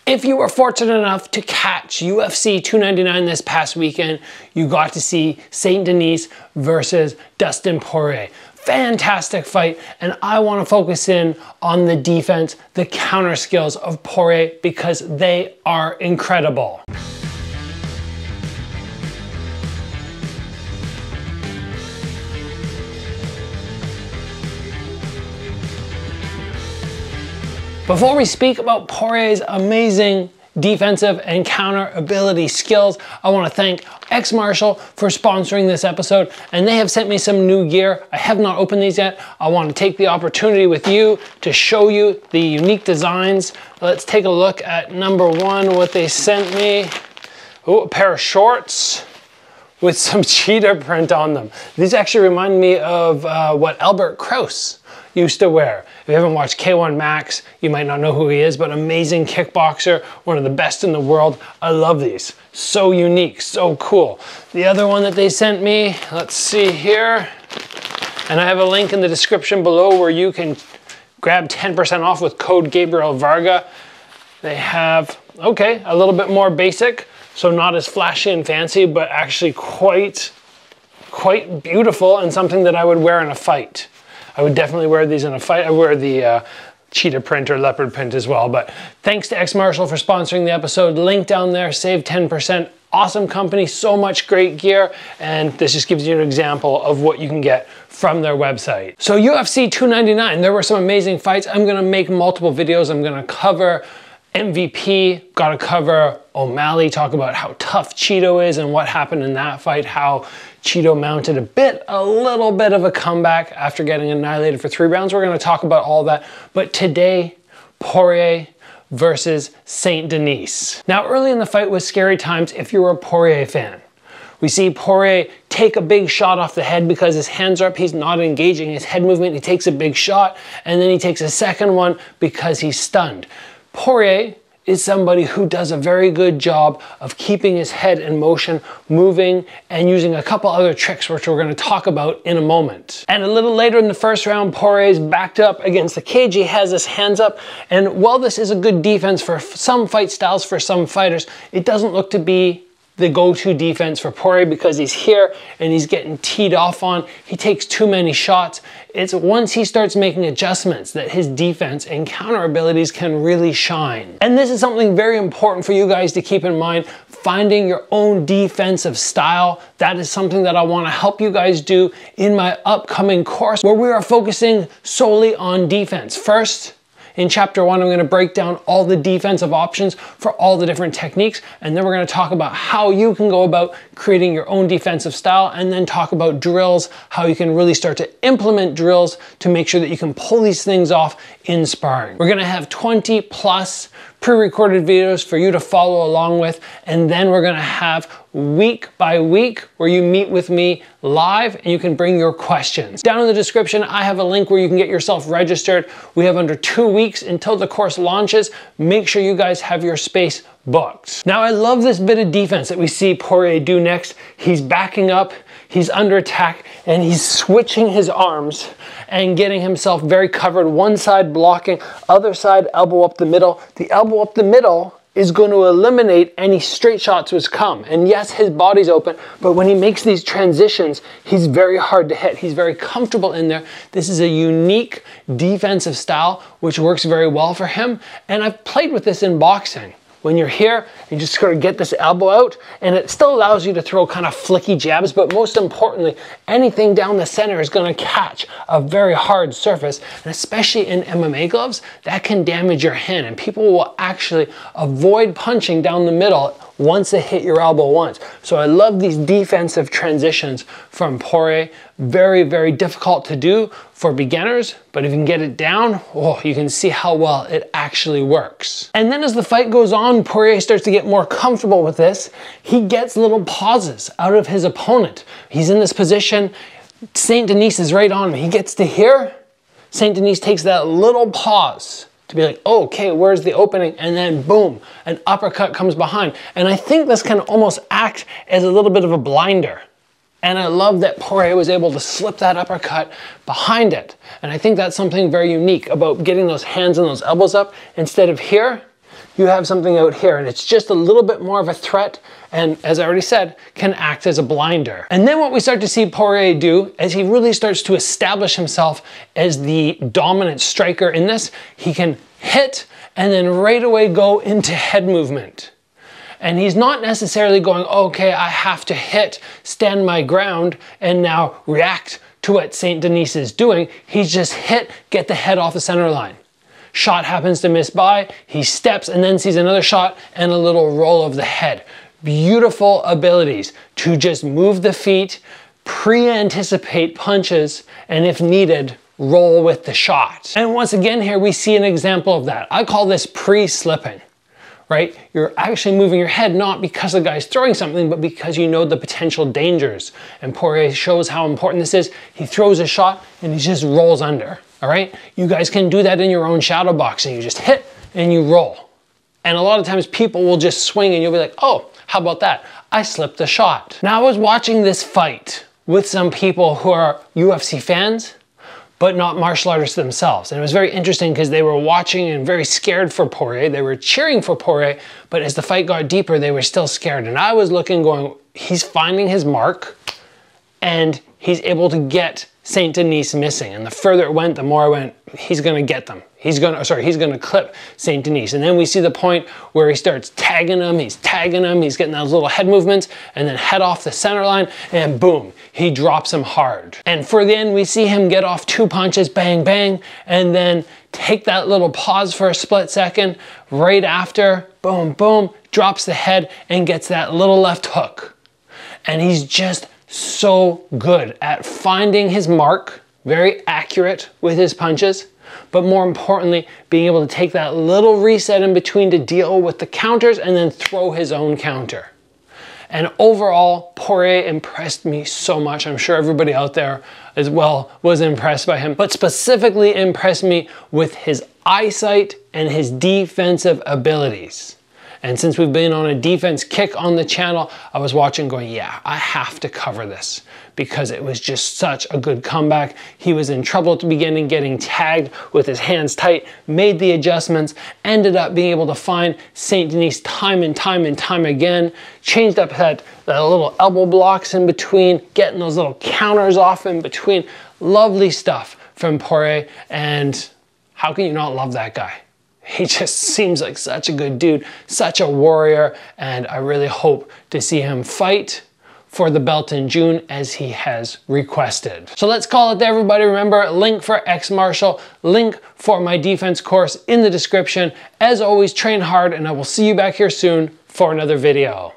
If you were fortunate enough to catch UFC 299 this past weekend, you got to see St. Denis versus Dustin Poirier. Fantastic fight, and I want to focus in on the defense, the counter skills of Poirier because they are incredible. Before we speak about Poirier's amazing defensive and counter ability skills, I want to thank XMARTIAL for sponsoring this episode, and they have sent me some new gear. I have not opened these yet. I want to take the opportunity with you to show you the unique designs. Let's take a look at number one, what they sent me. Oh, a pair of shorts with some cheetah print on them. These actually remind me of what Albert Kraus used to wear. If you haven't watched K1 Max, you might not know who he is, but amazing kickboxer, one of the best in the world. I love these. So unique, so cool. The other one that they sent me, let's see here, and I have a link in the description below where you can grab 10% off with code Gabriel Varga. They have, okay, a little bit more basic, so not as flashy and fancy, but actually quite beautiful and something that I would wear in a fight. I would definitely wear these in a fight. I wear the cheetah print or leopard print as well. But thanks to XMARTIAL for sponsoring the episode. Link down there, save 10%. Awesome company, so much great gear. And this just gives you an example of what you can get from their website. So UFC 299, there were some amazing fights. I'm gonna make multiple videos. I'm gonna cover MVP, gotta cover O'Malley, talk about how tough Cheeto is and what happened in that fight, how Cheeto mounted a little bit of a comeback after getting annihilated for 3 rounds. We're gonna talk about all that. But today, Poirier versus St. Denis. Now, early in the fight was scary times if you were a Poirier fan. We see Poirier take a big shot off the head because his hands are up, he's not engaging his head movement, he takes a big shot, and then he takes a second one because he's stunned. Poirier is somebody who does a very good job of keeping his head in motion, moving, and using a couple other tricks which we're going to talk about in a moment. And a little later in the first round, Poirier is backed up against the cage. He has his hands up, and while this is a good defense for some fight styles for some fighters, it doesn't look to be the go-to defense for Poirier because he's here and he's getting teed off on. He takes too many shots. It's once he starts making adjustments that his defense and counter abilities can really shine. And this is something very important for you guys to keep in mind. Finding your own defensive style. That is something that I want to help you guys do in my upcoming course where we are focusing solely on defense. First, in chapter 1, I'm going to break down all the defensive options for all the different techniques, and then we're going to talk about how you can go about creating your own defensive style, and then talk about drills, how you can really start to implement drills to make sure that you can pull these things off in sparring. We're going to have 20 plus pre-recorded videos for you to follow along with, and then we're going to have week by week where you meet with me live and you can bring your questions. Down in the description, I have a link where you can get yourself registered. We have under 2 weeks until the course launches. Make sure you guys have your space booked. Now, I love this bit of defense that we see Poirier do next. He's backing up, he's under attack, and he's switching his arms and getting himself very covered. One side blocking, other side elbow up the middle. The elbow up the middle is going to eliminate any straight shots which come. And yes, his body's open, but when he makes these transitions, he's very hard to hit. He's very comfortable in there. This is a unique defensive style which works very well for him. And I've played with this in boxing. When you're here, you just sort of get this elbow out, and it still allows you to throw kind of flicky jabs, but most importantly, anything down the center is going to catch a very hard surface, and especially in MMA gloves, that can damage your hand, and people will actually avoid punching down the middle once they hit your elbow once. So I love these defensive transitions from Poirier. Very, very difficult to do for beginners, but if you can get it down, oh, you can see how well it actually works. And then as the fight goes on, Poirier starts to get more comfortable with this. He gets little pauses out of his opponent. He's in this position, St. Denis is right on him. He gets to here, St. Denis takes that little pause to be like, oh, okay, where's the opening? And then boom, an uppercut comes behind. And I think this can almost act as a little bit of a blinder. And I love that Poirier was able to slip that uppercut behind it. And I think that's something very unique about getting those hands and those elbows up. Instead of here, you have something out here, and it's just a little bit more of a threat, and as I already said, can act as a blinder. And then what we start to see Poirier do, as he really starts to establish himself as the dominant striker in this, he can hit and then right away go into head movement. And he's not necessarily going, okay, I have to hit, stand my ground, and now react to what St. Denis is doing. He's just hit, get the head off the center line. Shot happens to miss by, he steps and then sees another shot and a little roll of the head. Beautiful abilities to just move the feet, pre-anticipate punches, and if needed, roll with the shot. And once again here we see an example of that. I call this pre-slipping. Right? You're actually moving your head not because the guy's throwing something, but because you know the potential dangers. And Poirier shows how important this is. He throws a shot and he just rolls under, all right? You guys can do that in your own shadow boxing. You just hit and you roll. And a lot of times people will just swing and you'll be like, oh, how about that? I slipped a shot. Now I was watching this fight with some people who are UFC fans, but not martial artists themselves. And it was very interesting because they were watching and very scared for Poirier. They were cheering for Poirier, but as the fight got deeper, they were still scared. And I was looking going, he's finding his mark and he's able to get St. Denis missing. And the further it went, the more I went, he's gonna get them. He's gonna clip St. Denis. And then we see the point where he starts tagging him, he's getting those little head movements, and then head off the center line, and boom, he drops him hard. And for the end, we see him get off 2 punches, bang, bang, and then take that little pause for a split second. Right after, boom, boom, drops the head and gets that little left hook. And he's just so good at finding his mark, very accurate with his punches, but more importantly, being able to take that little reset in between to deal with the counters and then throw his own counter. And overall, Poirier impressed me so much. I'm sure everybody out there as well was impressed by him, but specifically impressed me with his eyesight and his defensive abilities. And since we've been on a defense kick on the channel, I was watching going, yeah, I have to cover this because it was just such a good comeback. He was in trouble at the beginning, getting tagged with his hands tight, made the adjustments, ended up being able to find St. Denis time and time and time again, changed up that little elbow blocks in between, getting those little counters off in between. Lovely stuff from Poirier, and how can you not love that guy? He just seems like such a good dude, such a warrior, and I really hope to see him fight for the belt in June as he has requested. So let's call it there, everybody. Remember, link for X Martial, link for my defense course in the description. As always, train hard, and I will see you back here soon for another video.